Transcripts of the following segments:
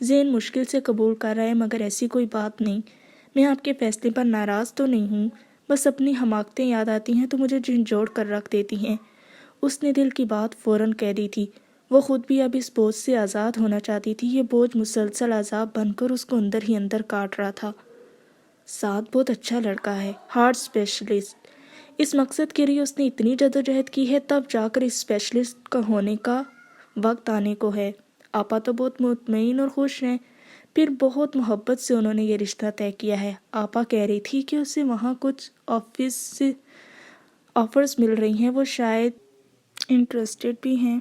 ذہن مشکل سے قبول کر رہا ہے، مگر ایسی کوئی بات نہیں، میں آپ کے فیصلے پر ناراض تو نہیں ہوں، بس اپنی حماقتیں یاد آتی ہیں تو مجھے جھنجھوڑ کر رکھ دیتی ہیں۔ اس نے دل کی بات فوراً کہہ دی تھی۔ وہ خود بھی اب اس بوجھ سے آزاد ہونا چاہتی تھی۔ یہ بوجھ مسلسل عذاب بن کر اس کو اندر ہی اندر کاٹ رہا تھا۔ سعد بہت اچھا لڑکا ہے، ہارٹ اسپیشلسٹ۔ اس مقصد کے لیے اس نے اتنی جدوجہد کی ہے، تب جا کر اس اسپیشلسٹ کا ہونے کا وقت آنے کو ہے۔ آپا تو بہت مطمئن اور خوش ہیں۔ پھر بہت محبت سے انہوں نے یہ رشتہ طے کیا ہے۔ آپا کہہ رہی تھی کہ اسے وہاں کچھ آفرز مل رہی ہیں، وہ شاید انٹرسٹڈ بھی ہیں۔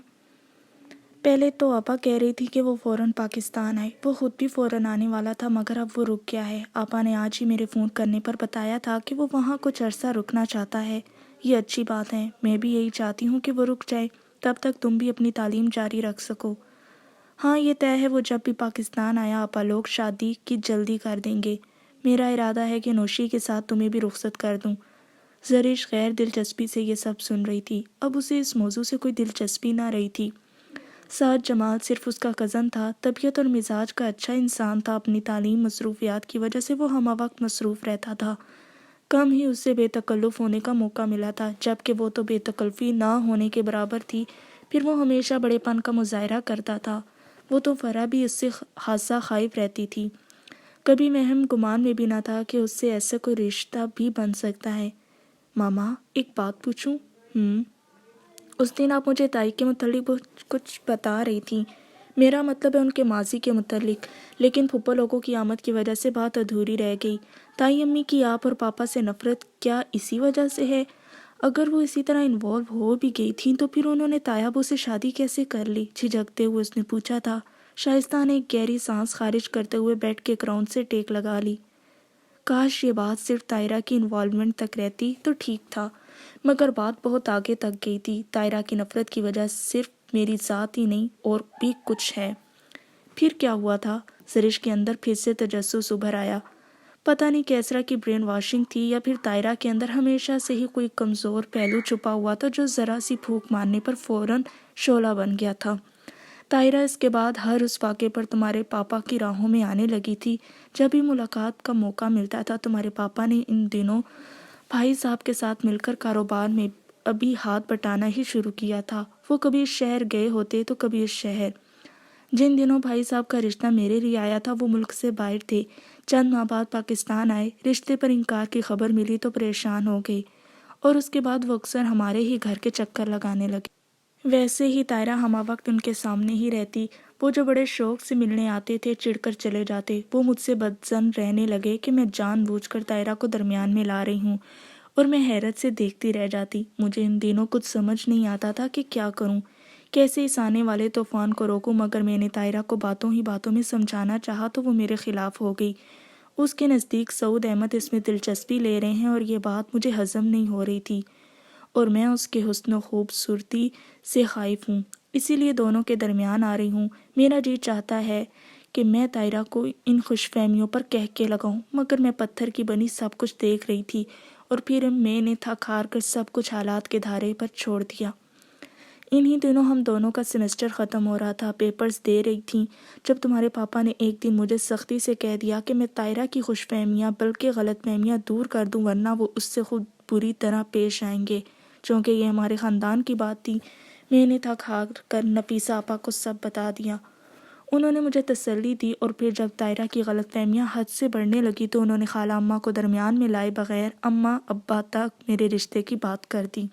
پہلے تو آپا کہہ رہی تھی کہ وہ فوراً پاکستان آئے، وہ خود بھی فوراً آنے والا تھا، مگر اب وہ رک گیا ہے۔ آپا نے آج ہی میرے فون کرنے پر بتایا تھا کہ وہ وہاں کچھ عرصہ رکنا چاہتا ہے۔ یہ اچھی بات ہے، میں بھی یہی چاہتی ہوں کہ وہ رک جائے، تب تک تم بھی اپنی تعلیم جاری رکھ سکو۔ ہاں یہ طے ہے، وہ جب بھی پاکستان آیا آپا لوگ شادی کی جلدی کر دیں گے۔ میرا ارادہ ہے کہ نوشی کے ساتھ تمہیں بھی رخصت کر دوں۔ زرش غیر دلچسپی سے یہ سب سن رہی تھی۔ اب اسے اس موضوع سے کوئی دلچسپی نہ رہی تھی۔ سعد جمال صرف اس کا کزن تھا، طبیعت اور مزاج کا اچھا انسان تھا۔ اپنی تعلیم مصروفیات کی وجہ سے وہ ہمہ وقت مصروف رہتا تھا، کم ہی اسے بے تکلف ہونے کا موقع ملا تھا، جبکہ وہ تو بے تکلفی نہ ہونے کے برابر تھی۔ پھر وہ ہمیشہ بڑے پن کا مظاہرہ کرتا تھا۔ وہ تو فرح بھی اس سے خاصا خائف رہتی تھی۔ کبھی مہم گمان میں بھی نہ تھا کہ اس سے ایسا کوئی رشتہ بھی بن سکتا ہے۔ ماما ایک بات پوچھوں؟ اس دن آپ مجھے تائی کے متعلق کچھ بتا رہی تھیں۔ میرا مطلب ہے ان کے ماضی کے متعلق، لیکن پھپھو لوگوں کی آمد کی وجہ سے بات ادھوری رہ گئی۔ تائی امی کی آپ اور پاپا سے نفرت کیا اسی وجہ سے ہے؟ اگر وہ اسی طرح انوالو ہو بھی گئی تھیں تو پھر انہوں نے تایابو سے شادی کیسے کر لی؟ جھجکتے ہوئے اس نے پوچھا تھا۔ شائستہ نے ایک گہری سانس خارج کرتے ہوئے بیڈ کے کراؤن سے ٹیک لگا لی۔ کاش یہ بات صرف طاہرہ کی انوالومنٹ تک رہتی تو ٹھیک تھا، مگر بات بہت آگے تک گئی تھی۔ طاہرہ کی نفرت کی وجہ صرف میری ذات ہی نہیں اور بھی کچھ ہے۔ پھر کیا ہوا تھا؟ زرش کے اندر پھر سے تجسس ابھر آیا۔ پتہ نہیں کیسرا کی برین واشنگ تھی یا پھر طاہرہ کے اندر ہمیشہ سے ہی کوئی کمزور پہلو چھپا ہوا تھا جو ذرا سی پھونک مارنے پر فوراً شعلہ بن گیا تھا۔ طاہرہ اس کے بعد ہر اس واقعے پر تمہارے پاپا کی راہوں میں آنے لگی تھی۔ جب بھی ملاقات کا موقع ملتا تھا تمہارے پاپا نے ان دنوں بھائی صاحب کے ساتھ مل کر کاروبار میں ابھی ہاتھ بٹانا ہی شروع کیا تھا۔ وہ کبھی اس شہر گئے ہوتے تو کبھی اس شہر۔ جن دنوں بھائی صاحب کا رشتہ میرے لیے آیا تھا وہ ملک سے باہر تھے۔ چند ماہ بعد پاکستان آئے، رشتے پر انکار کی خبر ملی تو پریشان ہو گئی، اور اس کے بعد وہ اکثر ہمارے ہی گھر کے چکر لگانے لگے۔ ویسے ہی طاہرہ ہمہ وقت ان کے سامنے ہی رہتی۔ وہ جو بڑے شوق سے ملنے آتے تھے چڑ کر چلے جاتے۔ وہ مجھ سے بدظن رہنے لگے کہ میں جان بوجھ کر طاہرہ کو درمیان میں لا رہی ہوں، اور میں حیرت سے دیکھتی رہ جاتی۔ مجھے ان دنوں کچھ سمجھ نہیں آتا تھا کہ کیا کروں، کیسے اس آنے والے طوفان کو روکوں، مگر میں نے طاہرہ کو باتوں ہی باتوں میں سمجھانا چاہا تو وہ میرے خلاف ہو گئی۔ اس کے نزدیک سعود احمد اس میں دلچسپی لے رہے ہیں اور یہ بات مجھے ہضم نہیں ہو رہی تھی، اور میں اس کے حسن و خوبصورتی سے خائف ہوں، اسی لیے دونوں کے درمیان آ رہی ہوں۔ میرا جی چاہتا ہے کہ میں طاہرہ کو ان خوش فہمیوں پر کہہ کے لگاؤں، مگر میں پتھر کی بنی سب کچھ دیکھ رہی تھی، اور پھر میں نے تھک ہار کر سب کچھ حالات کے دھارے پر چھوڑ دیا۔ انہی دنوں ہم دونوں کا سیمسٹر ختم ہو رہا تھا، پیپرز دے رہی تھیں، جب تمہارے پاپا نے ایک دن مجھے سختی سے کہہ دیا کہ میں طاہرہ کی خوش فہمیاں بلکہ غلط فہمیاں دور کر دوں، ورنہ وہ اس سے خود بری طرح پیش آئیں گے۔ چونکہ یہ ہمارے خاندان کی بات تھی، میں نے تھک ہار کر نفیسہ آپا کو سب بتا دیا۔ انہوں نے مجھے تسلی دی، اور پھر جب طاہرہ کی غلط فہمیاں حد سے بڑھنے لگی تو انہوں نے خالہ اماں کو درمیان میں لائے بغیر اماں ابا تک میرے رشتے کی بات کر دی۔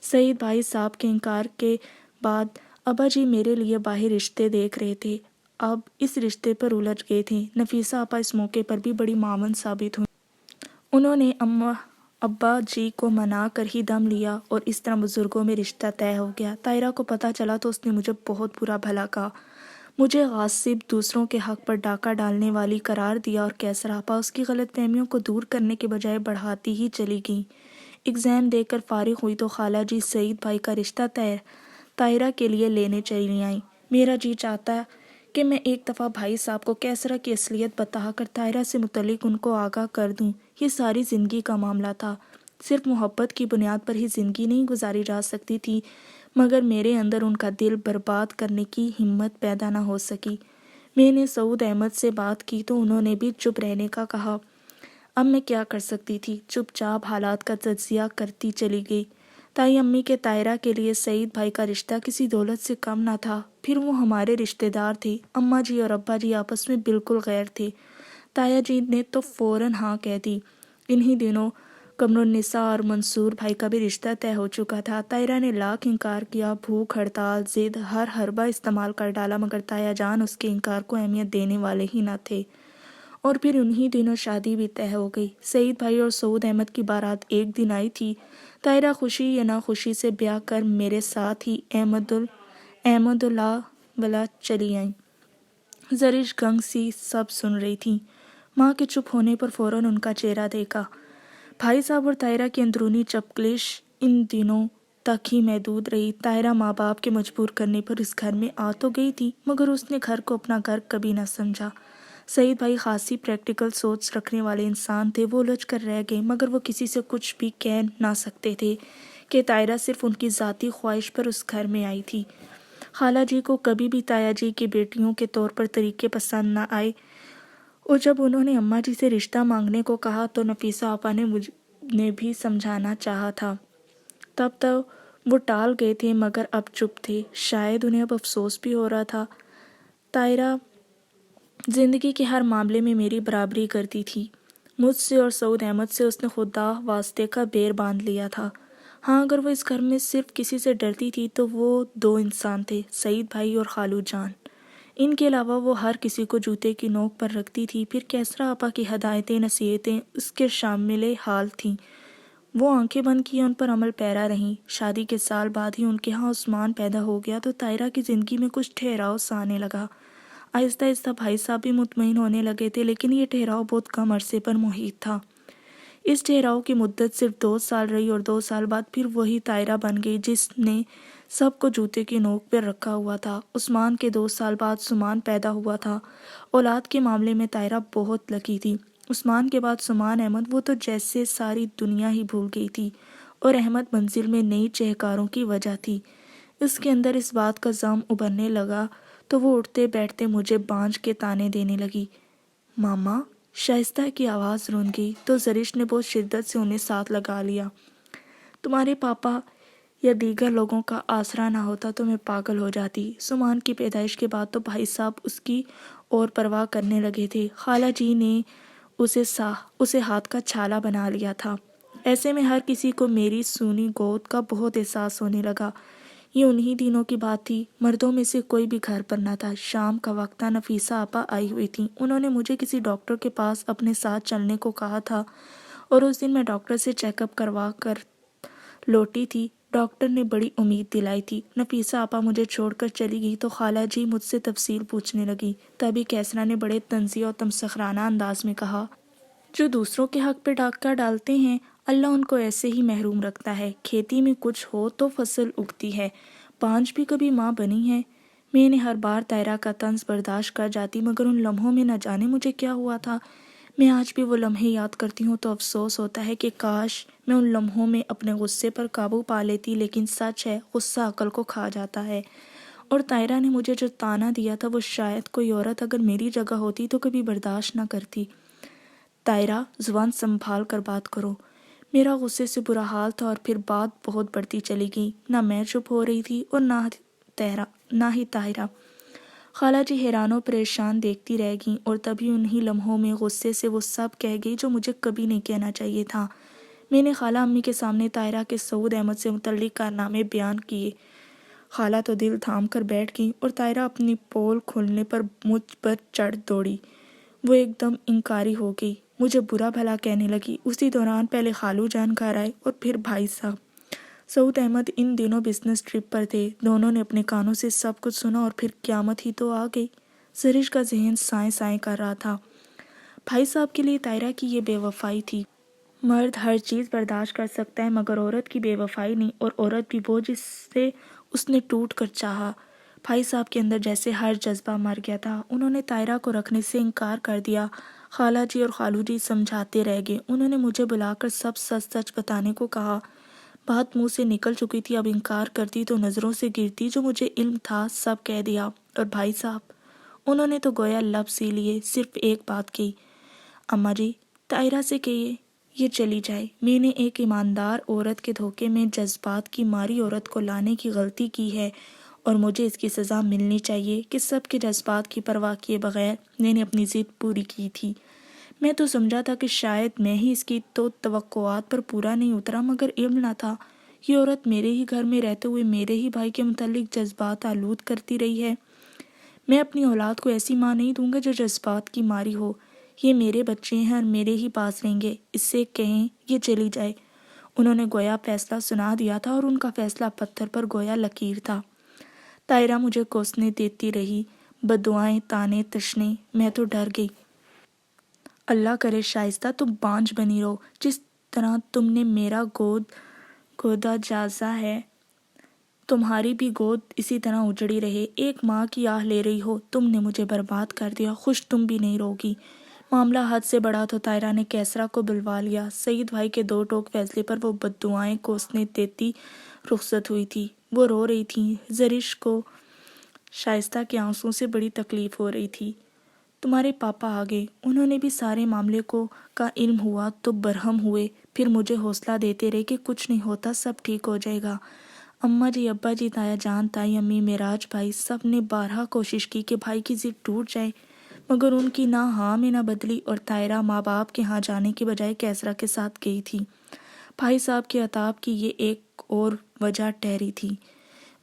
سعید بھائی صاحب کے انکار کے بعد ابا جی میرے لیے باہر رشتے دیکھ رہے تھے، اب اس رشتے پر الجھ گئے تھے۔ نفیسہ آپا اس موقع پر بھی بڑی معاون ثابت ہوئی۔ انہوں نے ابا جی کو منا کر ہی دم لیا، اور اس طرح بزرگوں میں رشتہ طے ہو گیا۔ طاہرہ کو پتہ چلا تو اس نے مجھے بہت برا بھلا کہا، مجھے غاصب، دوسروں کے حق پر ڈاکہ ڈالنے والی قرار دیا، اور کیسر آپا اس کی غلط فہمیوں کو دور کرنے کے بجائے بڑھاتی ہی چلی گئیں۔ ایگزام دے کر فارغ ہوئی تو خالہ جی سعید بھائی کا رشتہ طاہرہ کے لیے لینے چلی آئیں۔ میرا جی چاہتا کہ میں ایک دفعہ بھائی صاحب کو کیسرا کی اصلیت بتا کر طاہرہ سے متعلق ان کو آگاہ کر دوں۔ یہ ساری زندگی کا معاملہ تھا، صرف محبت کی بنیاد پر ہی زندگی نہیں گزاری جا سکتی تھی، مگر میرے اندر ان کا دل برباد کرنے کی ہمت پیدا نہ ہو سکی۔ میں نے سعود احمد سے بات کی تو انہوں نے بھی چپ رہنے کا کہا۔ اب میں کیا کر سکتی تھی؟ چپ چاپ حالات کا تجزیہ کرتی چلی گئی۔ تائی امی کے طاہرہ کے لیے سعید بھائی کا رشتہ کسی دولت سے کم نہ تھا، پھر وہ ہمارے رشتہ دار تھے۔ اماں جی اور ابا جی آپس میں بالکل غیر تھے۔ تایا جی نے تو فوراً ہاں کہہ دی۔ انہی دنوں قمر النساء اور منصور بھائی کا بھی رشتہ طے ہو چکا تھا۔ طاہرہ نے لاکھ انکار کیا، بھوک ہڑتال، ضد، ہر حربہ استعمال کر ڈالا، مگر تایا جان اس کے انکار کو اہمیت دینے والے ہی نہ تھے، اور پھر انہی دنوں شادی بھی طے ہو گئی۔ سعید بھائی اور سعود احمد کی بارات ایک دن آئی تھی۔ طاہرہ خوشی یا ناخوشی سے بیاہ کر میرے ساتھ ہی احمد اللہ والا چلی آئیں۔ زرش گنگ سی سب سن رہی تھی۔ ماں کے چپ ہونے پر فوراً ان کا چہرہ دیکھا۔ بھائی صاحب اور طاہرہ کی اندرونی چپکلش ان دنوں تک ہی محدود رہی۔ طاہرہ ماں باپ کے مجبور کرنے پر اس گھر میں آ تو گئی تھی، مگر اس نے گھر کو اپنا گھر کبھی نہ سمجھا۔ سعید بھائی خاصی پریکٹیکل سوچ رکھنے والے انسان تھے۔ وہ الجھ کر رہ گئے، مگر وہ کسی سے کچھ بھی کہہ نہ سکتے تھے کہ طاہرہ صرف ان کی ذاتی خواہش پر اس گھر میں آئی تھی۔ خالہ جی کو کبھی بھی تایا جی کی بیٹیوں کے طور پر طریقے پسند نہ آئے، اور جب انہوں نے اماں جی سے رشتہ مانگنے کو کہا تو نفیسہ آپا نے بھی سمجھانا چاہا تھا۔ تب تک وہ ٹال گئے تھے، مگر اب چپ تھے۔ شاید انہیں اب افسوس بھی ہو رہا تھا۔ طاہرہ زندگی کے ہر معاملے میں میری برابری کرتی تھی۔ مجھ سے اور سعود احمد سے اس نے خدا واسطے کا بیر باندھ لیا تھا۔ ہاں، اگر وہ اس گھر میں صرف کسی سے ڈرتی تھی تو وہ دو انسان تھے، سعید بھائی اور خالو جان۔ ان کے علاوہ وہ ہر کسی کو جوتے کی نوک پر رکھتی تھی۔ پھر کیسرا آپا کی ہدایتیں، نصیحتیں اس کے شامل حال تھیں۔ وہ آنکھیں بند کیے ان پر عمل پیرا رہیں۔ شادی کے سال بعد ہی ان کے ہاں عثمان پیدا ہو گیا تو طاہرہ کی زندگی میں کچھ ٹھہراؤ سا آنے لگا۔ آہستہ آہستہ بھائی صاحب بھی مطمئن ہونے لگے تھے، لیکن یہ ٹھہراؤ بہت کم عرصے پر محیط تھا۔ اس ٹھہراؤ کی مدت صرف 2 سال رہی، اور 2 سال بعد پھر وہی طاہرہ بن گئی جس نے سب کو جوتے کی نوک پر رکھا ہوا تھا۔ عثمان کے 2 سال بعد سمان پیدا ہوا تھا۔ اولاد کے معاملے میں طاہرہ بہت لکی تھی۔ عثمان کے بعد سمان احمد، وہ تو جیسے ساری دنیا ہی بھول گئی تھی، اور احمد منزل میں نئی چہکاروں کی وجہ تھی۔ اس کے اندر اس بات کا زم ابھرنے لگا تو وہ اٹھتے بیٹھتے مجھے بانجھ کے طعنے دینے لگی۔ ماما، شائستہ کی آواز رون گئی تو زرش نے بہت شدت سے انہیں ساتھ لگا لیا۔ تمہارے پاپا یا دیگر لوگوں کا آسرا نہ ہوتا تو میں پاگل ہو جاتی۔ سمان کی پیدائش کے بعد تو بھائی صاحب اس کی اور پرواہ کرنے لگے تھے۔ خالہ جی نے اسے ہاتھ کا چھالا بنا لیا تھا۔ ایسے میں ہر کسی کو میری سونی گود کا بہت احساس ہونے لگا۔ یہ انہی دنوں کی بات تھی۔ مردوں میں سے کوئی بھی گھر پر نہ تھا۔ شام کا وقت تھا۔ نفیسہ آپا آئی ہوئی تھیں۔ انہوں نے مجھے کسی ڈاکٹر کے پاس اپنے ساتھ چلنے کو کہا تھا، اور اس دن میں ڈاکٹر سے چیک اپ کروا کر لوٹی تھی۔ ڈاکٹر نے بڑی امید دلائی تھی۔ نفیسہ آپا مجھے چھوڑ کر چلی گئی تو خالہ جی مجھ سے تفصیل پوچھنے لگی۔ تبھی کیسرا نے بڑے طنزیہ اور تمسخرانہ انداز میں کہا، جو دوسروں کے حق پہ ڈاکہ ڈالتے ہیں، اللہ ان کو ایسے ہی محروم رکھتا ہے۔ کھیتی میں کچھ ہو تو فصل اگتی ہے۔ بانجھ بھی کبھی ماں بنی ہے؟ میں نے ہر بار طاہرہ کا طنز برداشت کر جاتی، مگر ان لمحوں میں نہ جانے مجھے کیا ہوا تھا۔ میں آج بھی وہ لمحے یاد کرتی ہوں تو افسوس ہوتا ہے کہ کاش میں ان لمحوں میں اپنے غصے پر قابو پا لیتی، لیکن سچ ہے، غصہ عقل کو کھا جاتا ہے۔ اور طاہرہ نے مجھے جو طعنہ دیا تھا وہ شاید کوئی عورت اگر میری جگہ ہوتی تو کبھی برداشت نہ کرتی۔ طاہرہ، زبان سنبھال کر بات کرو۔ میرا غصے سے برا حال تھا، اور پھر بات بہت بڑھتی چلی گئی۔ نہ میں چپ ہو رہی تھی اور نہ ہی طاہرہ۔ خالہ جی حیران و پریشان دیکھتی رہ گئیں، اور تبھی انہی لمحوں میں غصے سے وہ سب کہہ گئی جو مجھے کبھی نہیں کہنا چاہیے تھا۔ میں نے خالہ امی کے سامنے طاہرہ کے سعود احمد سے متعلق کارنامے بیان کیے۔ خالہ تو دل تھام کر بیٹھ گئیں، اور طاہرہ اپنی پول کھولنے پر مجھ پر چڑھ دوڑی۔ وہ ایک دم انکاری ہو گئی، مجھے برا بھلا کہنے لگی۔ اسی دوران پہلے خالو جان گھر آئے اور پھر بھائی صاحب۔ سعود احمد ان دنوں بزنس ٹرپ پر تھے۔ دونوں نے اپنے کانوں سے سب کچھ سنا، اور پھر قیامت ہی تو آ گئی۔ زرش کا ذہن سائیں سائیں کر رہا تھا۔ بھائی صاحب کے لیے طاہرہ کی یہ بے وفائی تھی۔ مرد ہر چیز برداشت کر سکتا ہے، مگر عورت کی بے وفائی نہیں، اور عورت بھی وہ جس سے اس نے ٹوٹ کر چاہا۔ بھائی صاحب کے اندر جیسے ہر جذبہ مر گیا تھا۔ انہوں نے طاہرہ کو رکھنے سے انکار کر دیا۔ خالہ جی اور خالو جی سمجھاتے رہ گئے۔ انہوں نے مجھے بلا کر سب سچ سچ بتانے کو کہا۔ بات منہ سے نکل چکی تھی، اب انکار کرتی تو نظروں سے گرتی۔ جو مجھے علم تھا سب کہہ دیا۔ اور بھائی صاحب، انہوں نے تو گویا لب سی لیے، صرف ایک بات کہی، اماں جی طاہرہ سے کہیے یہ چلی جائے۔ میں نے ایک ایماندار عورت کے دھوکے میں جذبات کی ماری عورت کو لانے کی غلطی کی ہے اور مجھے اس کی سزا ملنی چاہیے کہ سب کے جذبات کی پرواہ کیے بغیر میں نے اپنی ضد پوری کی تھی۔ میں تو سمجھا تھا کہ شاید میں ہی اس کی تو توقعات پر پورا نہیں اترا، مگر علم نہ تھا یہ عورت میرے ہی گھر میں رہتے ہوئے میرے ہی بھائی کے متعلق جذبات آلود کرتی رہی ہے۔ میں اپنی اولاد کو ایسی ماں نہیں دوں گا جو جذبات کی ماری ہو۔ یہ میرے بچے ہیں اور میرے ہی پاس رہیں گے، اس سے کہیں یہ چلی جائے۔ انہوں نے گویا فیصلہ سنا دیا تھا اور ان کا فیصلہ پتھر پر گویا لکیر تھا۔ طاہرہ مجھے کوسنے دیتی رہی، بددعائیں، تانے، تشنے۔ میں تو ڈر گئی۔ اللہ کرے شائستہ تم بانجھ بنی رہو، جس طرح تم نے میرا گودا جازا ہے تمہاری بھی گود اسی طرح اجڑی رہے۔ ایک ماں کی آہ لے رہی ہو، تم نے مجھے برباد کر دیا، خوش تم بھی نہیں رہوگی۔ معاملہ حد سے بڑا تو طاہرہ نے کیسرا کو بلوا لیا۔ سعید بھائی کے دو ٹوک فیصلے پر وہ بددعائیں کوسنے دیتی رخصت ہوئی تھی۔ وہ رو رہی تھی۔ زرش کو شائستہ کے آنسوں سے بڑی تکلیف ہو رہی تھی۔ تمہارے پاپا آ گئے، انہوں نے بھی سارے معاملے کا علم ہوا تو برہم ہوئے، پھر مجھے حوصلہ دیتے رہے کہ کچھ نہیں ہوتا، سب ٹھیک ہو جائے گا۔ اماں جی، ابا جی، تایا جان، تائی امی، معراج بھائی، سب نے بارہا کوشش کی کہ بھائی کی ضد ٹوٹ جائے، مگر ان کی نہ ہاں میں نہ بدلی اور طاہرہ ماں باپ کے ہاں جانے کے بجائے کیسرا کے ساتھ گئی تھی۔ بھائی صاحب کے عتاب کی یہ ایک اور وجہ ٹھہری تھی۔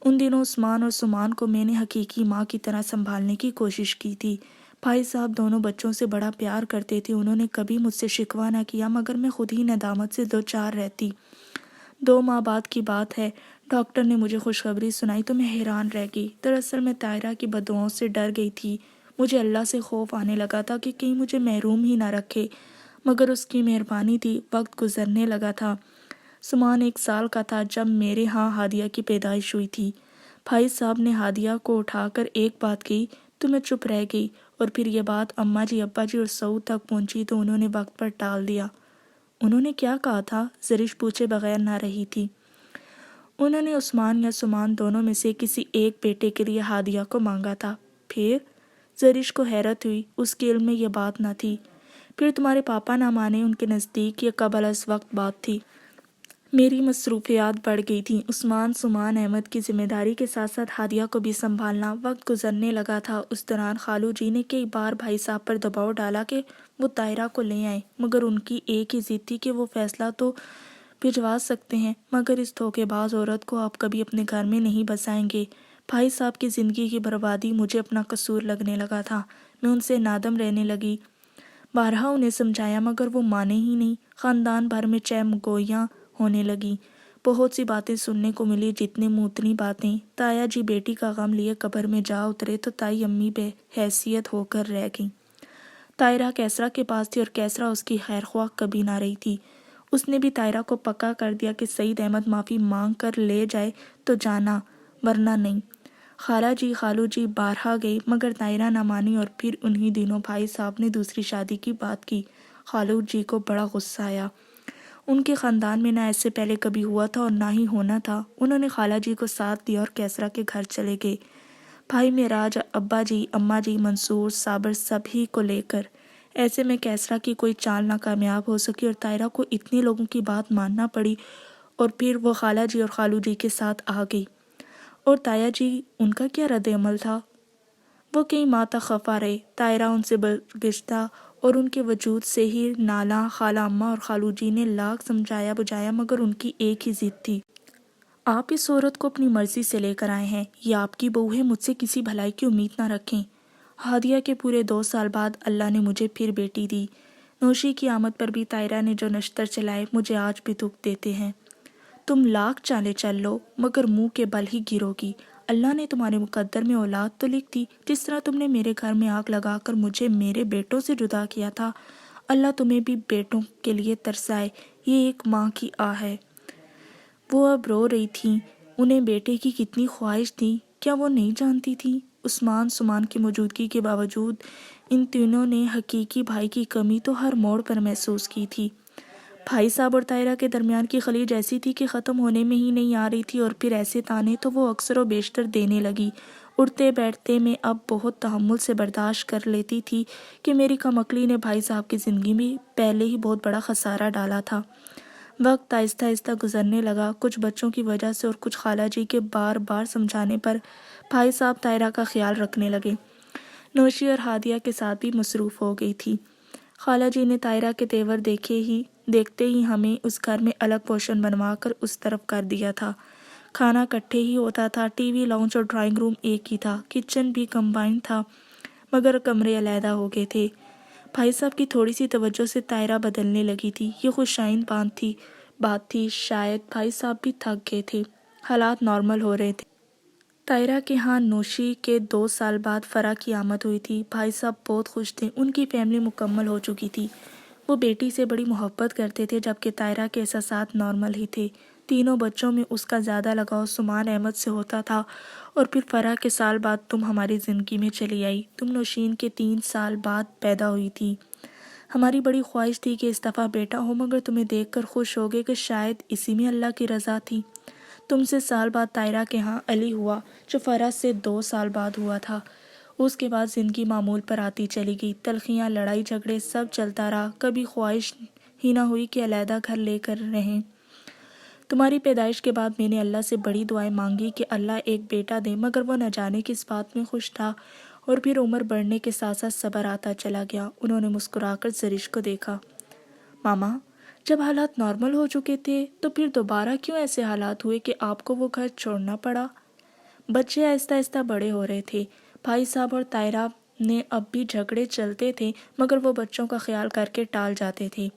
ان دنوں عثمان اور سمان کو میں نے حقیقی ماں کی طرح سنبھالنے کی کوشش کی تھی۔ بھائی صاحب دونوں بچوں سے بڑا پیار کرتے تھے، انہوں نے کبھی مجھ سے شکوہ نہ کیا، مگر میں خود ہی ندامت سے دوچار رہتی۔ 2 ماہ بعد کی بات ہے، ڈاکٹر نے مجھے خوشخبری سنائی تو میں حیران رہ گئی۔ دراصل میں طاہرہ کی بددعاؤں سے ڈر گئی تھی۔ مجھے اللہ سے خوف آنے لگا تھا کہ کہیں مجھے محروم ہی نہ رکھے، مگر اس کی مہربانی تھی۔ وقت گزرنے لگا تھا۔ سمان 1 سال کا تھا جب میرے ہاں ہادیہ کی پیدائش ہوئی تھی۔ بھائی صاحب نے ہادیہ کو اٹھا کر ایک بات کہی تو میں چپ رہ گئی، اور پھر یہ بات اماں جی، ابا جی اور سعود تک پہنچی تو انہوں نے وقت پر ٹال دیا۔ انہوں نے کیا کہا تھا؟ زرش پوچھے بغیر نہ رہی تھی۔ انہوں نے عثمان یا سمان دونوں میں سے کسی ایک بیٹے کے لیے ہادیہ کو مانگا تھا۔ پھر؟ زرش کو حیرت ہوئی، اس کے علم میں یہ بات نہ تھی۔ پھر تمہارے پاپا نہ مانے، ان کے نزدیک یہ قبل از وقت بات تھی۔ میری مصروفیات بڑھ گئی تھیں۔ عثمان، سمان، احمد کی ذمہ داری کے ساتھ ساتھ ہادیہ کو بھی سنبھالنا۔ وقت گزرنے لگا تھا۔ اس دوران خالو جی نے کئی بار بھائی صاحب پر دباؤ ڈالا کہ وہ طاہرہ کو لے آئیں، مگر ان کی ایک ہی ضد تھی کہ وہ فیصلہ تو بھجوا سکتے ہیں، مگر اس دھوکے باز عورت کو آپ کبھی اپنے گھر میں نہیں بسائیں گے۔ بھائی صاحب کی زندگی کی بربادی مجھے اپنا قصور لگنے لگا تھا۔ میں ان سے نادم رہنے لگی۔ بارہا انہیں سمجھایا مگر وہ مانے ہی نہیں۔ خاندان بھر میں چہ گوئیاں ہونے لگیں۔ بہت سی باتیں سننے کو ملی، جتنی منہ اتنی باتیں۔ تایا جی بیٹی کا غم لیے قبر میں جا اترے تو تائی امی بے حیثیت ہو کر رہ گئیں۔ طاہرہ کیسرا کے پاس تھی اور کیسرا اس کی خیرخواہ کبھی نہ رہی تھی۔ اس نے بھی طاہرہ کو پکا کر دیا کہ سعید احمد معافی مانگ کر لے جائے تو جانا، ورنہ نہیں۔ خالہ جی، خالو جی بارہا گئے مگر طاہرہ نہ مانی، اور پھر انہی دنوں بھائی صاحب نے دوسری شادی کی بات کی۔ خالو جی کو بڑا غصہ آیا۔ ان کے خاندان میں نہ ایسے پہلے کبھی ہوا تھا اور نہ ہی ہونا تھا۔ انہوں نے خالہ جی کو ساتھ دیا اور کیسرا کے گھر چلے گئے، بھائی معراج، ابا جی، اماں جی، منصور، صابر، سبھی کو لے کر۔ ایسے میں کیسرا کی کوئی چال ناکامیاب ہو سکی اور طاہرہ کو اتنے لوگوں کی بات ماننا پڑی، اور پھر وہ خالہ جی اور خالو جی کے ساتھ آ گئی۔ اور تایا جی، ان کا کیا رد عمل تھا؟ وہ کئی ماہ تک خفا رہے۔ طاہرہ ان سے برگشتہ اور ان کے وجود سے ہی نالاں۔ خالہ اماں اور خالو جی نے لاکھ سمجھایا بجھایا مگر ان کی ایک ہی ضد تھی۔ آپ اس عورت کو اپنی مرضی سے لے کر آئے ہیں، یہ آپ کی بہو ہے، مجھ سے کسی بھلائی کی امید نہ رکھیں۔ ہادیہ کے پورے 2 سال بعد اللہ نے مجھے پھر بیٹی دی۔ نوشی کی آمد پر بھی طاہرہ نے جو نشتر چلائے مجھے آج بھی دکھ دیتے ہیں۔ تم لاکھ چالیں چل لو مگر منہ کے بل ہی گرو گی۔ اللہ نے تمہارے مقدر میں اولاد تو لکھ دی، جس طرح تم نے میرے گھر میں آگ لگا کر مجھے میرے بیٹوں سے جدا کیا تھا، اللہ تمہیں بھی بیٹوں کے لیے ترسائے، یہ ایک ماں کی آہ ہے۔ وہ اب رو رہی تھیں۔ انہیں بیٹے کی کتنی خواہش تھی، کیا وہ نہیں جانتی تھیں؟ عثمان، سمان کی موجودگی کے باوجود ان تینوں نے حقیقی بھائی کی کمی تو ہر موڑ پر محسوس کی تھی۔ بھائی صاحب اور طاہرہ کے درمیان کی خلیج ایسی تھی کہ ختم ہونے میں ہی نہیں آ رہی تھی، اور پھر ایسے تانے تو وہ اکثر و بیشتر دینے لگی، اٹھتے بیٹھتے میں اب بہت تحمل سے برداشت کر لیتی تھی کہ میری کم عقلی نے بھائی صاحب کی زندگی میں پہلے ہی بہت بڑا خسارہ ڈالا تھا۔ وقت آہستہ آہستہ گزرنے لگا، کچھ بچوں کی وجہ سے اور کچھ خالہ جی کے بار بار سمجھانے پر بھائی صاحب طاہرہ کا خیال رکھنے لگے۔ نوشی اور ہادیہ کے ساتھ بھی مصروف ہو گئی تھی۔ خالہ جی نے طاہرہ کے تیور دیکھتے ہی ہمیں اس گھر میں الگ پورشن بنوا کر اس طرف کر دیا تھا۔ کھانا اکٹھے ہی ہوتا تھا، ٹی وی، لاؤنج اور ڈرائنگ روم ایک ہی تھا، کچن بھی کمبائنڈ تھا مگر کمرے علیحدہ ہو گئے تھے۔ بھائی صاحب کی تھوڑی سی توجہ سے طاہرہ بدلنے لگی تھی۔ یہ خوشائن بات تھی، شاید بھائی صاحب بھی تھک گئے تھے، حالات نارمل ہو رہے تھے۔ طاہرہ کے ہاں نوشی کے 2 سال بعد فرح کی آمد ہوئی تھی۔ بھائی صاحب بہت خوش تھے، ان کی فیملی مکمل ہو چکی تھی۔ وہ بیٹی سے بڑی محبت کرتے تھے جبکہ طاہرہ کے احساسات نارمل ہی تھے۔ تینوں بچوں میں اس کا زیادہ لگاؤ سمان احمد سے ہوتا تھا۔ اور پھر فرح کے سال بعد تم ہماری زندگی میں چلی آئی۔ تم نوشین کے 3 سال بعد پیدا ہوئی تھی۔ ہماری بڑی خواہش تھی کہ اس دفعہ بیٹا ہو، مگر تمہیں دیکھ کر خوش ہو گئے کہ شاید اسی میں اللہ کی رضا تھی۔ تم سے سال بعد طاہرہ کے ہاں علی ہوا جو فرح سے 2 سال بعد ہوا تھا۔ اس کے بعد زندگی معمول پر آتی چلی گئی، تلخیاں، لڑائی جھگڑے سب چلتا رہا، کبھی خواہش ہی نہ ہوئی کہ علیحدہ گھر لے کر رہیں۔ تمہاری پیدائش کے بعد میں نے اللہ سے بڑی دعائیں مانگی کہ اللہ ایک بیٹا دے، مگر وہ نہ جانے کس بات میں خوش تھا۔ اور پھر عمر بڑھنے کے ساتھ ساتھ صبر آتا چلا گیا۔ انہوں نے مسکرا کر زرش کو دیکھا۔ ماما، جب حالات نارمل ہو چکے تھے تو پھر دوبارہ کیوں ایسے حالات ہوئے کہ آپ کو وہ گھر چھوڑنا پڑا؟ بچے آہستہ آہستہ بڑے ہو رہے تھے۔ بھائی صاحب اور طاہرہ نے اب بھی جھگڑے چلتے تھے مگر وہ بچوں کا خیال کر کے ٹال جاتے تھے۔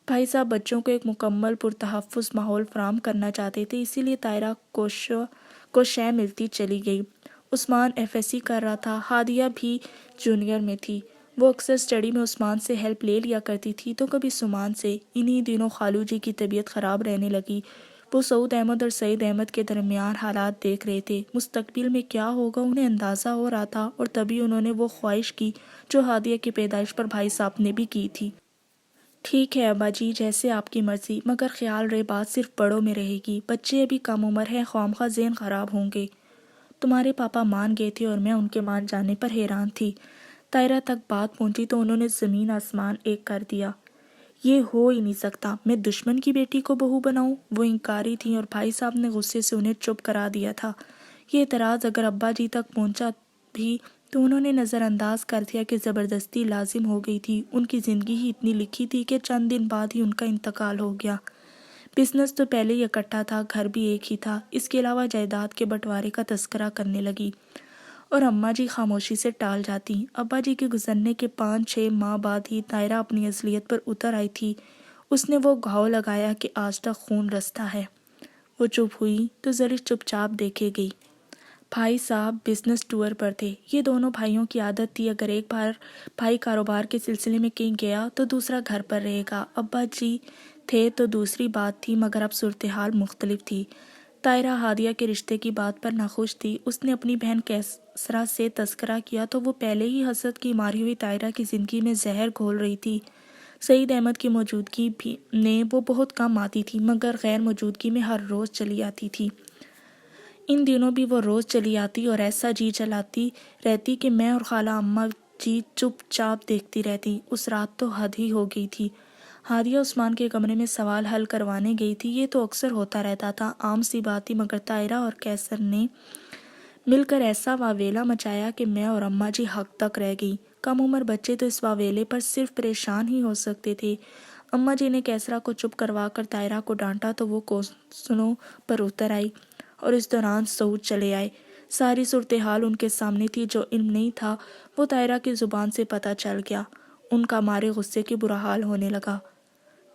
بھائی صاحب بچوں کو ایک مکمل پرتحفظ ماحول فراہم کرنا چاہتے تھے، اسی لیے طاہرہ کو شے ملتی چلی گئی۔ عثمان FSC کر رہا تھا، ہادیہ بھی جونیئر میں تھی۔ وہ اکثر اسٹڈی میں عثمان سے ہیلپ لے لیا کرتی تھی تو کبھی سمان سے۔ انہی دنوں خالو جی کی طبیعت خراب رہنے لگی۔ وہ سعود احمد اور سعید احمد کے درمیان حالات دیکھ رہے تھے، مستقبل میں کیا ہوگا انہیں اندازہ ہو رہا تھا، اور تبھی انہوں نے وہ خواہش کی جو ہادیہ کی پیدائش پر بھائی صاحب نے بھی کی تھی۔ ٹھیک ہے ابا جی، جیسے آپ کی مرضی، مگر خیال رہے بات صرف بڑوں میں رہے گی، بچے ابھی کم عمر ہیں، خواہ ذہن خراب ہوں گے۔ تمہارے پاپا مان گئے تھے اور میں ان کے مان جانے پر حیران تھی۔ طاہرہ تک بات پہنچی تو انہوں نے زمین آسمان ایک کر دیا۔ یہ ہو ہی نہیں سکتا، میں دشمن کی بیٹی کو بہو بناؤں؟ وہ انکاری تھیں اور بھائی صاحب نے غصے سے انہیں چپ کرا دیا تھا۔ یہ اعتراض اگر ابا جی تک پہنچا بھی تو انہوں نے نظر انداز کر دیا کہ زبردستی لازم ہو گئی تھی۔ ان کی زندگی ہی اتنی لکھی تھی کہ چند دن بعد ہی ان کا انتقال ہو گیا۔ بزنس تو پہلے ہی اکٹھا تھا، گھر بھی ایک ہی تھا، اس کے علاوہ جائیداد کے بٹوارے کا تذکرہ کرنے لگی اور اماں جی خاموشی سے ٹال جاتی۔ ابا جی کے گزرنے کے 5-6 ماہ بعد ہی طاہرہ اپنی اصلیت پر اتر آئی تھی۔ اس نے وہ گھاؤ لگایا کہ آج تک خون رستا ہے۔ وہ چپ ہوئی تو زرش چپ چاپ دیکھے گئی۔ بھائی صاحب بزنس ٹور پر تھے۔ یہ دونوں بھائیوں کی عادت تھی، اگر ایک بھائی کاروبار کے سلسلے میں کہیں گیا تو دوسرا گھر پر رہے گا۔ ابا جی تھے تو دوسری بات تھی، مگر اب صورتحال مختلف تھی۔ طاہرہ ہادیہ کے رشتے کی بات پر ناخوش تھی۔ اس نے اپنی بہن کیسرا سے تذکرہ کیا تو وہ پہلے ہی حسد کی ماری ہوئی طاہرہ کی زندگی میں زہر گھول رہی تھی۔ سعید احمد کی موجودگی نے وہ بہت کم آتی تھی مگر غیر موجودگی میں ہر روز چلی آتی تھی۔ ان دنوں بھی وہ روز چلی آتی اور ایسا جی چلاتی رہتی کہ میں اور خالہ اماں جی چپ چاپ دیکھتی رہتی۔ اس رات تو حد ہی ہو گئی تھی۔ ہادیہ عثمان کے کمرے میں سوال حل کروانے گئی تھی۔ یہ تو اکثر ہوتا رہتا تھا، عام سی بات تھی، مگر طاہرہ اور کیسر نے مل کر ایسا واویلا مچایا کہ میں اور اماں جی حق تک رہ گئی۔ کم عمر بچے تو اس واویلے پر صرف پریشان ہی ہو سکتے تھے۔ اماں جی نے کیسرا کو چپ کروا کر طاہرہ کو ڈانٹا تو وہ کوسنوں پر اتر آئی اور اس دوران سعود چلے آئے۔ ساری صورتحال ان کے سامنے تھی، جو علم نہیں تھا وہ طاہرہ کی زبان سے پتہ چل گیا۔ ان کا مارے غصے کی برا حال ہونے لگا۔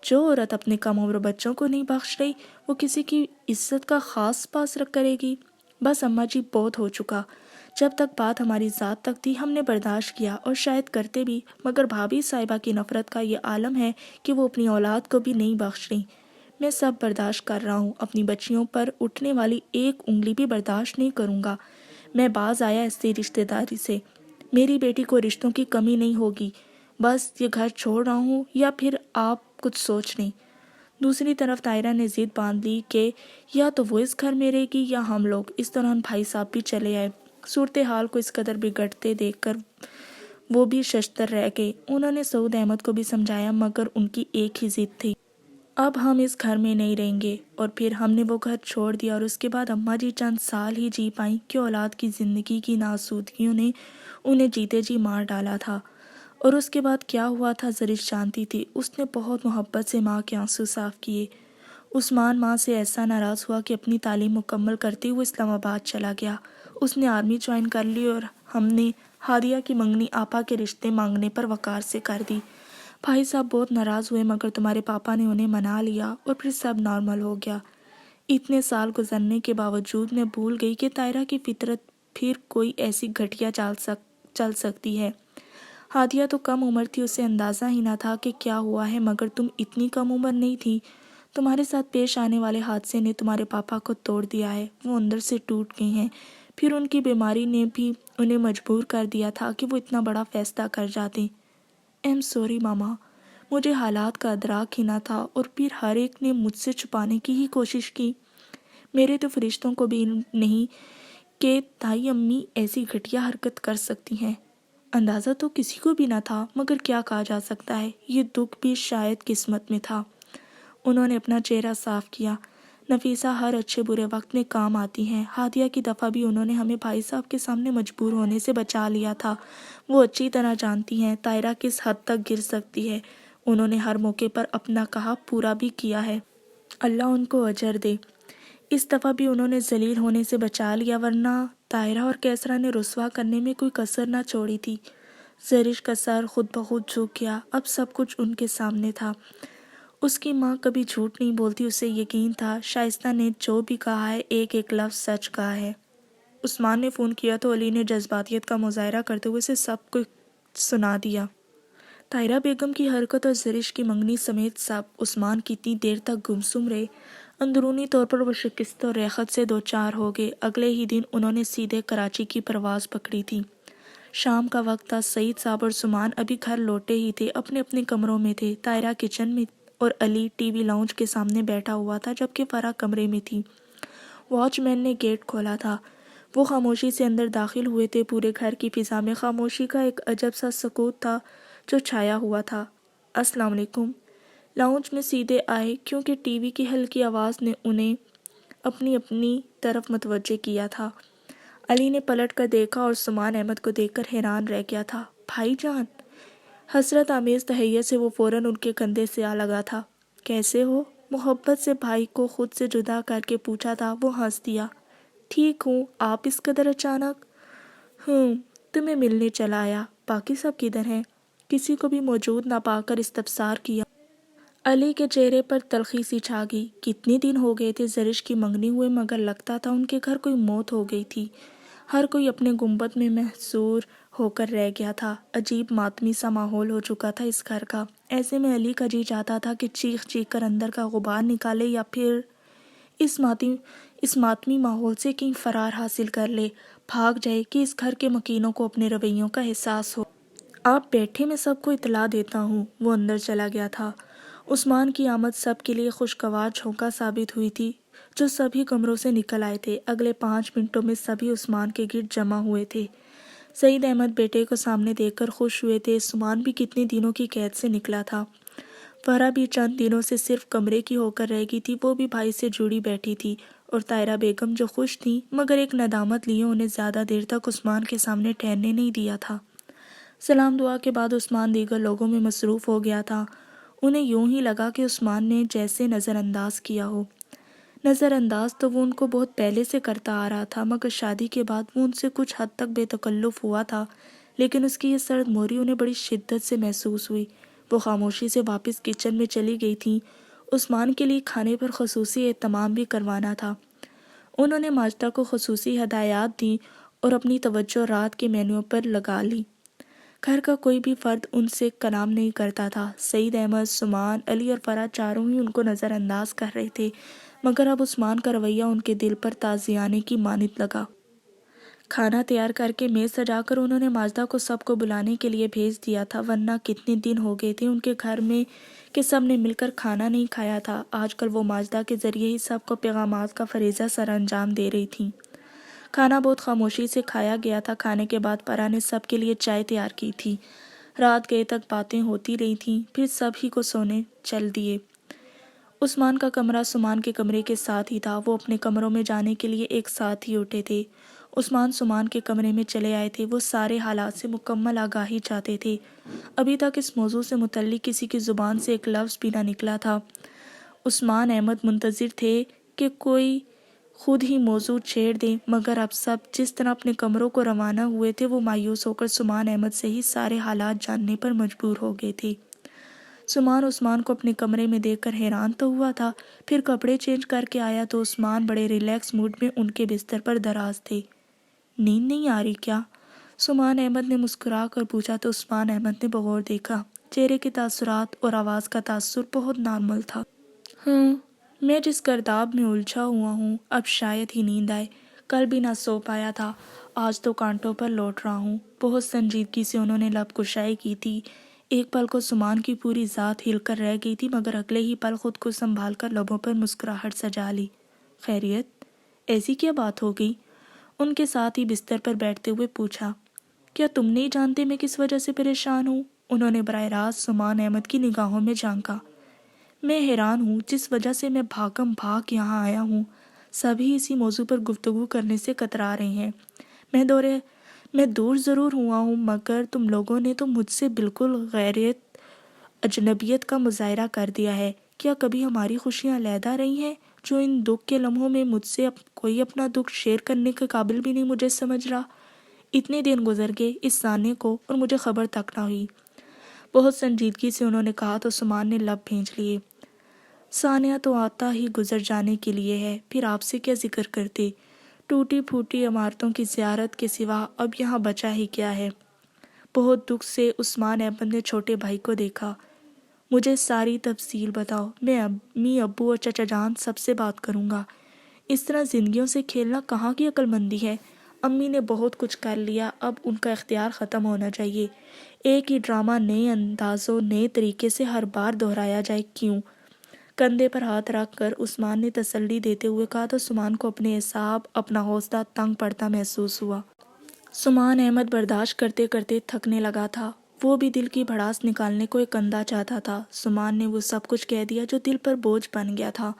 جو عورت اپنے کم عمر بچوں کو نہیں بخش رہی وہ کسی کی عزت کا خاص پاس کرے گی؟ بس اماں جی بہت ہو چکا۔ جب تک بات ہماری ذات تک تھی ہم نے برداشت کیا اور شاید کرتے بھی، مگر بھابھی صاحبہ کی نفرت کا یہ عالم ہے کہ وہ اپنی اولاد کو بھی نہیں بخش رہی۔ میں سب برداشت کر رہا ہوں، اپنی بچیوں پر اٹھنے والی ایک انگلی بھی برداشت نہیں کروں گا۔ میں باز آیا ایسی رشتہ داری سے۔ میری بیٹی کو رشتوں کی کمی نہیں ہوگی۔ بس یہ گھر چھوڑ رہا ہوں یا پھر آپ کچھ سوچ لیں۔ دوسری طرف طاہرہ نے ضد باندھ لی کہ یا تو وہ اس گھر میں رہے گی یا ہم لوگ۔ اس دوران بھائی صاحب بھی چلے آئے۔ صورتحال کو اس قدر بگڑتے دیکھ کر وہ بھی ششدر رہ گئے۔ انہوں نے سعود احمد کو بھی سمجھایا مگر ان کی ایک ہی ضد تھی، اب ہم اس گھر میں نہیں رہیں گے۔ اور پھر ہم نے وہ گھر چھوڑ دیا اور اس کے بعد اماں جی چند سال ہی جی پائیں کہ اولاد کی زندگی کی ناسودگیوں نے انہیں جیتے جی مار ڈالا تھا۔ اور اس کے بعد کیا ہوا تھا زرش جانتی تھی۔ اس نے بہت محبت سے ماں کے آنسو صاف کیے۔ عثمان ماں سے ایسا ناراض ہوا کہ اپنی تعلیم مکمل کرتے ہوئے اسلام آباد چلا گیا۔ اس نے آرمی جوائن کر لی اور ہم نے ہادیہ کی منگنی آپا کے رشتے مانگنے پر وقار سے کر دی۔ بھائی صاحب بہت ناراض ہوئے مگر تمہارے پاپا نے انہیں منا لیا اور پھر سب نارمل ہو گیا۔ اتنے سال گزرنے کے باوجود میں بھول گئی کہ طاہرہ کی فطرت پھر کوئی ایسی گھٹیا چل سکتی ہے۔ ہادیہ تو کم عمر تھی، اسے اندازہ ہی نہ تھا کہ کیا ہوا ہے، مگر تم اتنی کم عمر نہیں تھی۔ تمہارے ساتھ پیش آنے والے حادثے نے تمہارے پاپا کو توڑ دیا ہے، وہ اندر سے ٹوٹ گئی ہیں۔ پھر ان کی بیماری نے بھی انہیں مجبور کر دیا تھا کہ وہ اتنا بڑا فیصلہ کر جاتے۔ ایم سوری ماما، مجھے حالات کا ادراک ہی نہ تھا اور پھر ہر ایک نے مجھ سے چھپانے کی ہی کوشش کی۔ میرے تو فرشتوں کو بھی نہیں کہ تائی امی ایسی گھٹیا حرکت کر سکتی ہیں۔ اندازہ تو کسی کو بھی نہ تھا، مگر کیا کہا جا سکتا ہے، یہ دکھ بھی شاید قسمت میں تھا۔ انہوں نے اپنا چہرہ صاف کیا۔ نفیسہ ہر اچھے برے وقت میں کام آتی ہیں۔ ہادیہ کی دفعہ بھی انہوں نے ہمیں بھائی صاحب کے سامنے مجبور ہونے سے بچا لیا تھا۔ وہ اچھی طرح جانتی ہیں طاہرہ کس حد تک گر سکتی ہے۔ انہوں نے ہر موقع پر اپنا کہا پورا بھی کیا ہے، اللہ ان کو اجر دے۔ اس دفعہ بھی انہوں نے ذلیل ہونے سے بچا لیا، ورنہ طاہرہ اور کیسرا نے رسوا کرنے میں کوئی کسر نہ چھوڑی تھی۔ زرش کا سر خود بخود جھک گیا، اب سب کچھ ان کے سامنے تھا۔ اس کی ماں کبھی جھوٹ نہیں بولتی، اسے یقین تھا شائستہ نے جو بھی کہا ہے ایک ایک لفظ سچ کہا ہے۔ عثمان نے فون کیا تو علی نے جذباتیت کا مظاہرہ کرتے ہوئے اسے سب کچھ سنا دیا۔ طاہرہ بیگم کی حرکت اور زرش کی منگنی سمیت سب۔ عثمان کتنی دیر تک گمسم رہے۔ اندرونی طور پر وہ شکست اور ریخت سے دوچار ہو گئے۔ اگلے ہی دن انہوں نے سیدھے کراچی کی پرواز پکڑی تھی۔ شام کا وقت تھا، سعید صاحب اور سمان ابھی گھر لوٹے ہی تھے، اپنے اپنے کمروں میں تھے۔ طاہرہ کچن میں اور علی ٹی وی لاؤنج کے سامنے بیٹھا ہوا تھا، جبکہ فرح کمرے میں تھی۔ واچ مین نے گیٹ کھولا تھا۔ وہ خاموشی سے اندر داخل ہوئے تھے۔ پورے گھر کی فضا میں خاموشی کا ایک عجب سا سکوت تھا جو چھایا ہوا تھا۔ السلام علیکم۔ لاؤنج میں سیدھے آئے کیونکہ ٹی وی کی ہلکی آواز نے انہیں اپنی طرف متوجہ کیا تھا۔ علی نے پلٹ کر دیکھا اور سمان احمد کو دیکھ کر حیران رہ گیا تھا۔ بھائی جان! حسرت آمیز تہیت سے وہ فوراً ان کے کندھے سے آ لگا تھا۔ کیسے ہو؟ محبت سے بھائی کو خود سے جدا کر کے پوچھا تھا۔ وہ ہنس دیا۔ ٹھیک ہوں، آپ اس قدر اچانک؟ تمہیں ملنے چلا آیا۔ باقی سب کدھر ہیں؟ کسی کو بھی موجود نہ پا کر استفسار کیا۔ علی کے چہرے پر تلخی سی چھا گئی۔ کتنے دن ہو گئے تھے زرش کی منگنی ہوئے، مگر لگتا تھا ان کے گھر کوئی موت ہو گئی تھی۔ ہر کوئی اپنے گنبد میں محصور ہو کر رہ گیا تھا۔ عجیب ماتمی سا ماحول ہو چکا تھا اس گھر کا۔ ایسے میں علی کا جی چاہتا تھا کہ چیخ چیخ کر اندر کا غبار نکالے یا پھر اس ماتمی ماحول سے کہیں فرار حاصل کر لے، بھاگ جائے کہ اس گھر کے مکینوں کو اپنے رویوں کا احساس ہو۔ آپ بیٹھے، میں سب کو اطلاع دیتا ہوں۔ وہ اندر چلا گیا تھا۔ عثمان کی آمد سب کے لیے خوشگوار جھونکا ثابت ہوئی تھی، جو سبھی کمروں سے نکل آئے تھے۔ اگلے 5 منٹوں میں سبھی عثمان کے گرد جمع ہوئے تھے۔ سعید احمد بیٹے کو سامنے دیکھ کر خوش ہوئے تھے۔ سمان بھی کتنے دنوں کی قید سے نکلا تھا۔ فرح بھی چند دنوں سے صرف کمرے کی ہو کر رہ گئی تھی، وہ بھی بھائی سے جڑی بیٹھی تھی۔ اور طاہرہ بیگم جو خوش تھی مگر ایک ندامت لیے انہیں زیادہ دیر تک عثمان کے سامنے ٹھہرنے نہیں دیا تھا۔ سلام دعا کے بعد عثمان دیگر لوگوں میں مصروف ہو گیا تھا۔ انہیں یوں ہی لگا کہ عثمان نے جیسے نظر انداز کیا ہو۔ نظر انداز تو وہ ان کو بہت پہلے سے کرتا آ رہا تھا، مگر شادی کے بعد وہ ان سے کچھ حد تک بے تکلف ہوا تھا، لیکن اس کی یہ سرد موری انہیں بڑی شدت سے محسوس ہوئی۔ وہ خاموشی سے واپس کچن میں چلی گئی تھیں۔ عثمان کے لیے کھانے پر خصوصی اہتمام بھی کروانا تھا۔ انہوں نے ماجدہ کو خصوصی ہدایات دیں اور اپنی توجہ رات کے مینو پر لگا لی۔ گھر کا کوئی بھی فرد ان سے کلام نہیں کرتا تھا۔ سعید احمد، سمان، علی اور فرح چاروں ہی ان کو نظر انداز کر رہے تھے، مگر اب عثمان کا رویہ ان کے دل پر تازیانے کی مانند لگا۔ کھانا تیار کر کے میز سجا کر انہوں نے ماجدہ کو سب کو بلانے کے لیے بھیج دیا تھا، ورنہ کتنے دن ہو گئے تھے ان کے گھر میں کہ سب نے مل کر کھانا نہیں کھایا تھا۔ آج کل وہ ماجدہ کے ذریعے ہی سب کو پیغامات کا فریضہ سر انجام دے رہی تھیں۔ کھانا بہت خاموشی سے کھایا گیا تھا۔ کھانے کے بعد فرا نے سب کے لیے چائے تیار کی تھی۔ رات گئے تک باتیں ہوتی رہی تھیں، پھر سب ہی کو سونے چل دیے۔ عثمان کا کمرہ سمان کے کمرے کے ساتھ ہی تھا۔ وہ اپنے کمروں میں جانے کے لیے ایک ساتھ ہی اٹھے تھے۔ عثمان سمان کے کمرے میں چلے آئے تھے۔ وہ سارے حالات سے مکمل آگاہی چاہتے تھے۔ ابھی تک اس موضوع سے متعلق کسی کی زبان سے ایک لفظ بھی نہ نکلا تھا۔ عثمان احمد منتظر تھے کہ کوئی خود ہی موضوع چھیڑ دے، مگر اب سب جس طرح اپنے کمروں کو روانہ ہوئے تھے، وہ مایوس ہو کر سمان احمد سے ہی سارے حالات جاننے پر مجبور ہو گئے تھے۔ سمان عثمان کو اپنے کمرے میں دیکھ کر حیران تو ہوا تھا، پھر کپڑے چینج کر کے آیا تو عثمان بڑے ریلیکس موڈ میں ان کے بستر پر دراز تھے۔ نیند نہیں آ رہی کیا؟ سمان احمد نے مسکرا کر پوچھا تو عثمان احمد نے بغور دیکھا۔ چہرے کے تاثرات اور آواز کا تاثر بہت نارمل تھا۔ ہاں، میں جس گرداب میں الجھا ہوا ہوں، اب شاید ہی نیند آئے۔ کل بھی نہ سو پایا تھا، آج تو کانٹوں پر لوٹ رہا ہوں۔ بہت سنجیدگی سے انہوں نے لب کشائی کی تھی۔ ایک پل کو سمان کی پوری ذات ہل کر رہ گئی تھی، مگر اگلے ہی پل خود کو سنبھال کر لبوں پر مسکراہٹ سجا لی۔ خیریت؟ ایسی کیا بات ہو گئی؟ ان کے ساتھ ہی بستر پر بیٹھتے ہوئے پوچھا۔ کیا تم نہیں جانتے میں کس وجہ سے پریشان ہوں؟ انہوں نے براہ راست سمان احمد کی نگاہوں میں جھانکا۔ میں حیران ہوں، جس وجہ سے میں بھاگم بھاگ یہاں آیا ہوں۔ سبھی اسی موضوع پر گفتگو کرنے سے کترا رہے ہیں۔ میں دور ضرور ہوا ہوں، مگر تم لوگوں نے تو مجھ سے بالکل غیریت، اجنبیت کا مظاہرہ کر دیا ہے۔ کیا کبھی ہماری خوشیاں علیحدہ رہی ہیں، جو ان دکھ کے لمحوں میں مجھ سے کوئی اپنا دکھ شیئر کرنے کے قابل بھی نہیں مجھے سمجھ رہا؟ اتنے دن گزر گئے اس جاننے کو، اور مجھے خبر تک نہ ہوئی۔ بہت سنجیدگی سے انہوں نے کہا تو سمان نے لب بھینچ لیے۔ ثانیہ تو آتا ہی گزر جانے کے لیے ہے، پھر آپ سے کیا ذکر کرتے؟ ٹوٹی پھوٹی عمارتوں کی زیارت کے سوا اب یہاں بچا ہی کیا ہے؟ بہت دکھ سے عثمان احمد نے چھوٹے بھائی کو دیکھا۔ مجھے ساری تفصیل بتاؤ، میں امی ابو اور چچا جان سب سے بات کروں گا۔ اس طرح زندگیوں سے کھیلنا کہاں کی عقل مندی ہے؟ امی نے بہت کچھ کر لیا، اب ان کا اختیار ختم ہونا چاہیے۔ ایک ہی ڈرامہ نئے اندازوں نئے طریقے سے ہر بار دہرایا جائے کیوں؟ کندھے پر ہاتھ رکھ کر عثمان نے تسلی دیتے ہوئے کہا تو سمان کو اپنے اعصاب، اپنا حوصلہ تنگ پڑتا محسوس ہوا۔ سمان احمد برداشت کرتے کرتے تھکنے لگا تھا۔ وہ بھی دل کی بھڑاس نکالنے کو ایک اندھا چاہتا تھا۔ سمان نے وہ سب کچھ کہہ دیا جو دل پر بوجھ بن گیا تھا۔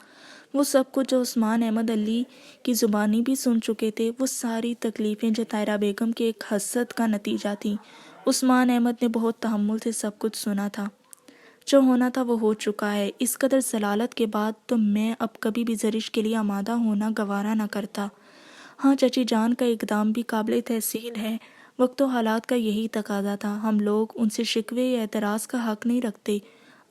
وہ سب کچھ جو عثمان احمد علی کی زبانی بھی سن چکے تھے۔ وہ ساری تکلیفیں جو طاہرہ بیگم کے ایک حسد کا نتیجہ تھیں۔ عثمان احمد نے بہت تحمل سے سب کچھ سنا تھا۔ جو ہونا تھا وہ ہو چکا ہے۔ اس قدر ضلالت کے بعد تو میں اب کبھی بھی زرش کے لیے آمادہ ہونا گوارا نہ کرتا۔ ہاں، چچی جان کا اقدام بھی قابل تحسین ہے۔ وقت و حالات کا یہی تقاضا تھا۔ ہم لوگ ان سے شکوے یا اعتراض کا حق نہیں رکھتے۔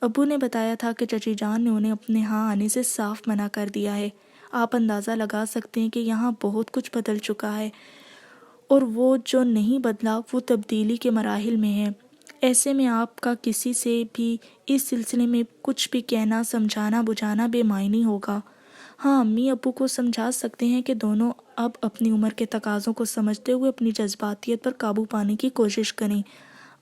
ابو نے بتایا تھا کہ چچی جان نے انہیں اپنے ہاں آنے سے صاف منع کر دیا ہے۔ آپ اندازہ لگا سکتے ہیں کہ یہاں بہت کچھ بدل چکا ہے، اور وہ جو نہیں بدلا وہ تبدیلی کے مراحل میں ہے۔ ایسے میں آپ کا کسی سے بھی اس سلسلے میں کچھ بھی کہنا، سمجھانا بجھانا بے معنی ہوگا۔ ہاں، امی ابو کو سمجھا سکتے ہیں کہ دونوں اب اپنی عمر کے تقاضوں کو سمجھتے ہوئے اپنی جذباتیت پر قابو پانے کی کوشش کریں۔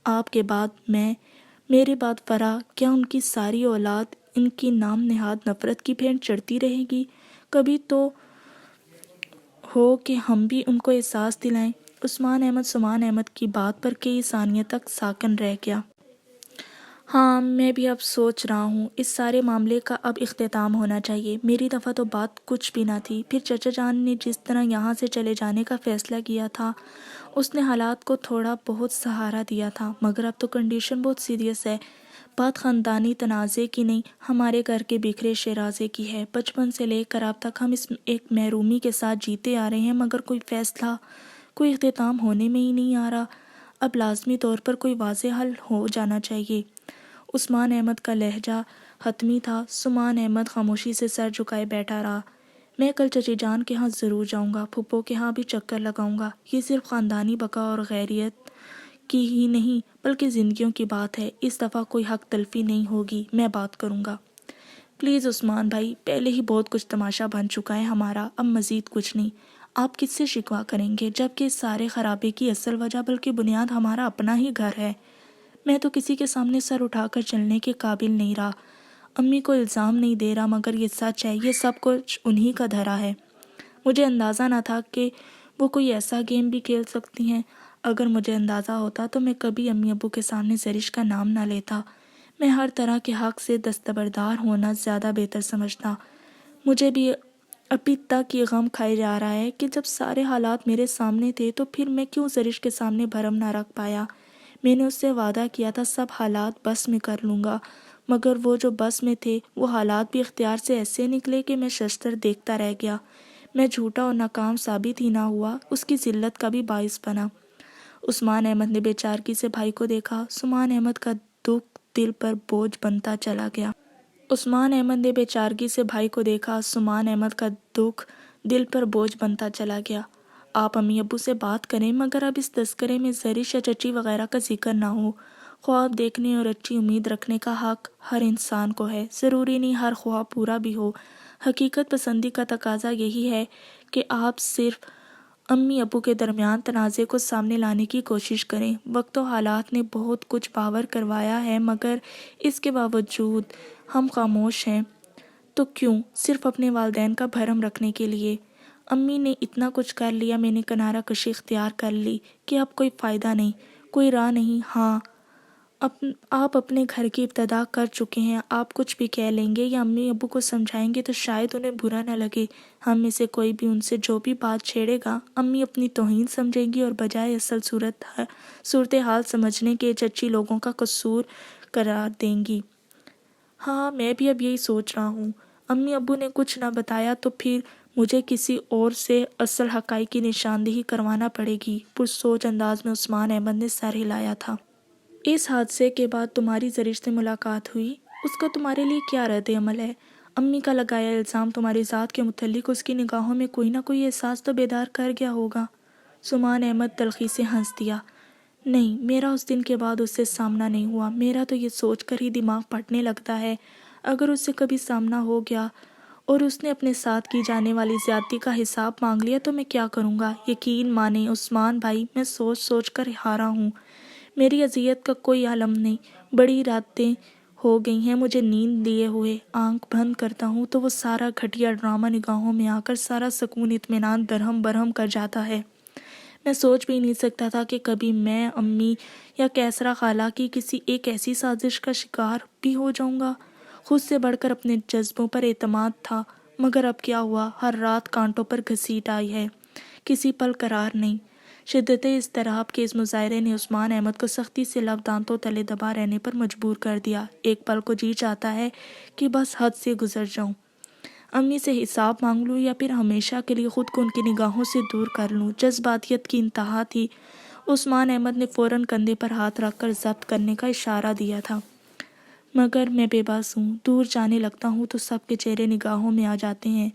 آپ کے بعد میرے بعد فرا، کیا ان کی ساری اولاد ان کی نام نہاد نفرت کی بھینٹ چڑھتی رہے گی؟ کبھی تو ہو کہ ہم بھی ان کو احساس دلائیں۔ عثمان احمد سمان احمد کی بات پر کئی ثانیہ تک ساکن رہ گیا۔ ہاں، میں بھی اب سوچ رہا ہوں اس سارے معاملے کا اب اختتام ہونا چاہیے۔ میری دفعہ تو بات کچھ بھی نہ تھی۔ پھر چچا جان نے جس طرح یہاں سے چلے جانے کا فیصلہ کیا تھا، اس نے حالات کو تھوڑا بہت سہارا دیا تھا، مگر اب تو کنڈیشن بہت سیریس ہے۔ بات خاندانی تنازع کی نہیں، ہمارے گھر کے بکھرے شیرازے کی ہے۔ بچپن سے لے کر اب تک ہم اس ایک محرومی کے ساتھ جیتے آ رہے ہیں، مگر کوئی فیصلہ، کوئی اختتام ہونے میں ہی نہیں آ رہا۔ اب لازمی طور پر کوئی واضح حل ہو جانا چاہیے۔ عثمان احمد کا لہجہ حتمی تھا۔ سمان احمد خاموشی سے سر جھکائے بیٹھا رہا۔ میں کل چچی جان کے ہاں ضرور جاؤں گا، پھپھو کے ہاں بھی چکر لگاؤں گا۔ یہ صرف خاندانی بقا اور غیریت کی ہی نہیں بلکہ زندگیوں کی بات ہے۔ اس دفعہ کوئی حق تلفی نہیں ہوگی، میں بات کروں گا۔ پلیز عثمان بھائی، پہلے ہی بہت کچھ تماشا بن چکا ہے ہمارا، اب مزید کچھ نہیں۔ آپ کس سے شکوہ کریں گے، جبکہ اس سارے خرابے کی اصل وجہ بلکہ بنیاد ہمارا اپنا ہی گھر ہے۔ میں تو کسی کے سامنے سر اٹھا کر چلنے کے قابل نہیں رہا۔ امی کو الزام نہیں دے رہا، مگر یہ سچ ہے، یہ سب کچھ انہی کا دھرا ہے۔ مجھے اندازہ نہ تھا کہ وہ کوئی ایسا گیم بھی کھیل سکتی ہیں؟ اگر مجھے اندازہ ہوتا تو میں کبھی امی ابو کے سامنے زرش کا نام نہ لیتا۔ میں ہر طرح کے حق سے دستبردار ہونا زیادہ بہتر سمجھتا۔ مجھے بھی ابھی تک یہ غم کھائے جا رہا ہے کہ جب سارے حالات میرے سامنے تھے تو پھر میں کیوں زرش کے سامنے بھرم نہ رکھ پایا۔ میں نے اس سے وعدہ کیا تھا سب حالات بس میں کر لوں گا، مگر وہ جو بس میں تھے وہ حالات بھی اختیار سے ایسے نکلے کہ میں ششتر دیکھتا رہ گیا۔ میں جھوٹا اور ناکام ثابت ہی نہ ہوا، اس کی ذلت کا بھی باعث بنا۔ عثمان احمد نے بے چارگی سے بھائی کو دیکھا۔ عثمان احمد کا دکھ دل پر بوجھ بنتا چلا گیا۔ عثمان احمد نے بے چارگی سے بھائی کو دیکھا۔ عثمان احمد کا دکھ دل پر بوجھ بنتا چلا گیا۔ آپ امی ابو سے بات کریں، مگر اب اس تذکرے میں زرش یا چچی وغیرہ کا ذکر نہ ہو۔ خواب دیکھنے اور اچھی امید رکھنے کا حق ہر انسان کو ہے، ضروری نہیں ہر خواب پورا بھی ہو۔ حقیقت پسندی کا تقاضا یہی ہے کہ آپ صرف امی ابو کے درمیان تنازع کو سامنے لانے کی کوشش کریں۔ وقت و حالات نے بہت کچھ باور کروایا ہے، مگر اس کے باوجود ہم خاموش ہیں۔ تو کیوں؟ صرف اپنے والدین کا بھرم رکھنے کے لیے۔ امی نے اتنا کچھ کر لیا، میں نے کنارہ کشی اختیار کر لی کہ اب کوئی فائدہ نہیں، کوئی راہ نہیں۔ ہاں، آپ اپنے گھر کی ابتدا کر چکے ہیں۔ آپ کچھ بھی کہہ لیں گے یا امی ابو کو سمجھائیں گے تو شاید انہیں برا نہ لگے۔ ہم میں سے کوئی بھی ان سے جو بھی بات چھیڑے گا، امی اپنی توہین سمجھیں گی اور بجائے اصل صورتحال سمجھنے کے چچی لوگوں کا قصور قرار دیں گی۔ ہاں، میں بھی اب یہی سوچ رہا ہوں۔ امی ابو نے کچھ نہ بتایا تو پھر مجھے کسی اور سے اصل حقائق کی نشاندہی کروانا پڑے گی، پرسوچ انداز میں عثمان احمد نے سر ہلایا تھا۔ اس حادثے کے بعد تمہاری زرش سے ملاقات ہوئی؟ اس کا تمہارے لیے کیا رد عمل ہے؟ امی کا لگایا الزام تمہاری ذات کے متعلق اس کی نگاہوں میں کوئی نہ کوئی احساس تو بیدار کر گیا ہوگا۔ عثمان احمد تلخی سے ہنس دیا۔ نہیں، میرا اس دن کے بعد اس سے سامنا نہیں ہوا۔ میرا تو یہ سوچ کر ہی دماغ پھٹنے لگتا ہے، اگر اس سے کبھی سامنا ہو گیا اور اس نے اپنے ساتھ کی جانے والی زیادتی کا حساب مانگ لیا تو میں کیا کروں گا؟ یقین مانیں عثمان بھائی، میں سوچ سوچ کر ہارا ہوں۔ میری اذیت کا کوئی عالم نہیں۔ بڑی راتیں ہو گئی ہیں مجھے نیند لیے ہوئے، آنکھ بند کرتا ہوں تو وہ سارا گھٹیا ڈرامہ نگاہوں میں آ کر سارا سکون اطمینان درہم برہم کر جاتا ہے۔ میں سوچ بھی نہیں سکتا تھا کہ کبھی میں امی یا کیسرا خالہ کی کسی ایک ایسی سازش کا شکار بھی ہو جاؤں گا۔ خود سے بڑھ کر اپنے جذبوں پر اعتماد تھا، مگر اب کیا ہوا؟ ہر رات کانٹوں پر گھسیٹ آئی ہے، کسی پل قرار نہیں۔ شدت اضطراب کے اس مظاہرے نے عثمان احمد کو سختی سے لب دانتوں تلے دبا رہنے پر مجبور کر دیا۔ ایک پل کو جی چاہتا ہے کہ بس حد سے گزر جاؤں، امی سے حساب مانگ لوں یا پھر ہمیشہ کے لیے خود کو ان کی نگاہوں سے دور کر لوں۔ جذباتیت کی انتہا تھی۔ عثمان احمد نے فوراً کندھے پر ہاتھ رکھ کر ضبط کرنے کا اشارہ دیا تھا، مگر میں بے بس ہوں۔ دور جانے لگتا ہوں تو سب کے چہرے نگاہوں میں آ جاتے ہیں،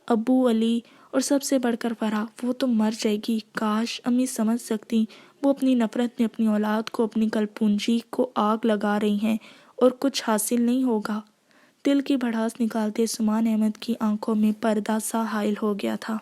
ابو، علی اور سب سے بڑھ کر فرح۔ وہ تو مر جائے گی۔ کاش امی سمجھ سکتی، وہ اپنی نفرت میں اپنی اولاد کو، اپنی کل پونجی کو آگ لگا رہی ہیں اور کچھ حاصل نہیں ہوگا۔ دل کی بھڑاس نکالتے عثمان احمد کی آنکھوں میں پردہ سا حائل ہو گیا تھا۔